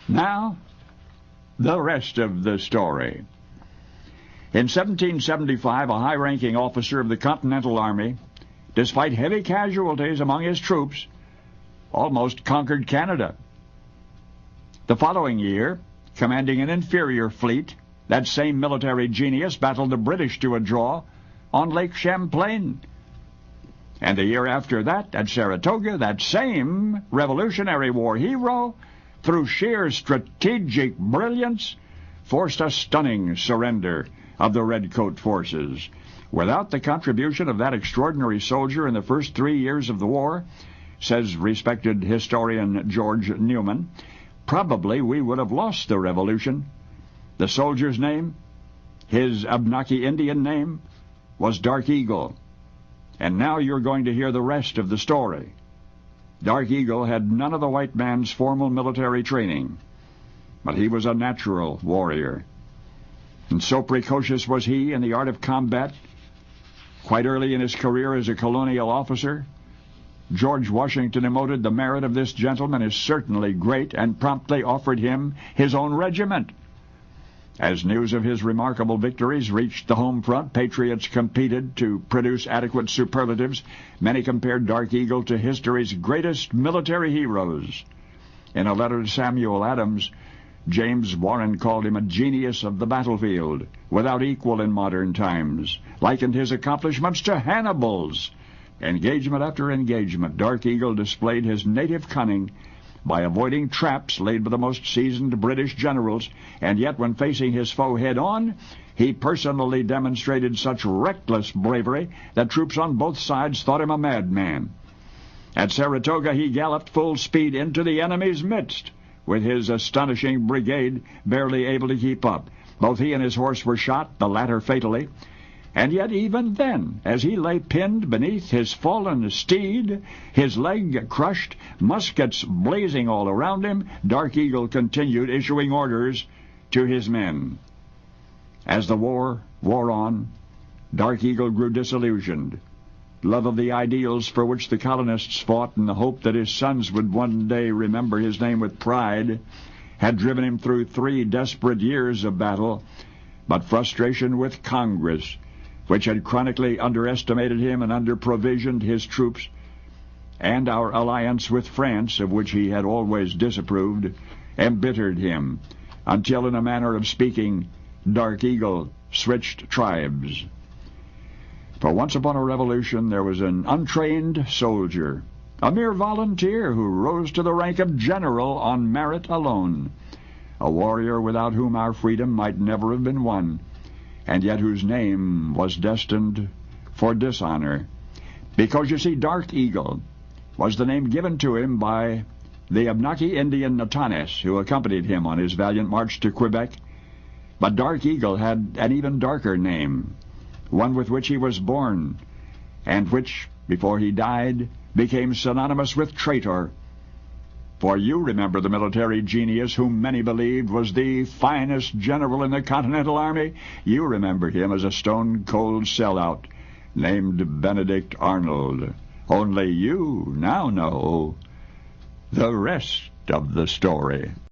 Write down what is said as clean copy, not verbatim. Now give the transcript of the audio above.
Now, the rest of the story. In 1775, a high-ranking officer of the Continental Army, despite heavy casualties among his troops, almost conquered Canada. The following year, commanding an inferior fleet, that same military genius battled the British to a draw on Lake Champlain. And the year after that, at Saratoga, that same Revolutionary War hero, through sheer strategic brilliance, forced a stunning surrender of the Redcoat forces. Without the contribution of that extraordinary soldier in the first 3 years of the war, says respected historian George Newman, probably we would have lost the Revolution. The soldier's name, his Abnaki Indian name, was Dark Eagle. And now you're going to hear the rest of the story. Dark Eagle had none of the white man's formal military training, but he was a natural warrior. And so precocious was he in the art of combat, quite early in his career as a colonial officer, George Washington emoted the merit of this gentleman is certainly great and promptly offered him his own regiment. As news of his remarkable victories reached the home front, patriots competed to produce adequate superlatives. Many compared Dark Eagle to history's greatest military heroes. In a letter to Samuel Adams, James Warren called him a genius of the battlefield, without equal in modern times, likened his accomplishments to Hannibal's. Engagement after engagement, Dark Eagle displayed his native cunning by avoiding traps laid by the most seasoned British generals, and yet when facing his foe head-on, he personally demonstrated such reckless bravery that troops on both sides thought him a madman. At Saratoga, he galloped full speed into the enemy's midst, with his astonishing brigade barely able to keep up. Both he and his horse were shot, the latter fatally. And yet even then, as he lay pinned beneath his fallen steed, his leg crushed, muskets blazing all around him, Dark Eagle continued issuing orders to his men. As the war wore on, Dark Eagle grew disillusioned. Love of the ideals for which the colonists fought and the hope that his sons would one day remember his name with pride had driven him through 3 desperate years of battle, but frustration with Congress, which had chronically underestimated him and under-provisioned his troops, and our alliance with France, of which he had always disapproved, embittered him, until, in a manner of speaking, Dark Eagle switched tribes. For once upon a revolution, there was an untrained soldier, a mere volunteer who rose to the rank of general on merit alone, a warrior without whom our freedom might never have been won, and yet whose name was destined for dishonor. Because, you see, Dark Eagle was the name given to him by the Abnaki Indian Natanes, who accompanied him on his valiant march to Quebec. But Dark Eagle had an even darker name, one with which he was born, and which, before he died, became synonymous with traitor. For you remember the military genius whom many believed was the finest general in the Continental Army. You remember him as a stone-cold sellout named Benedict Arnold. Only you now know the rest of the story.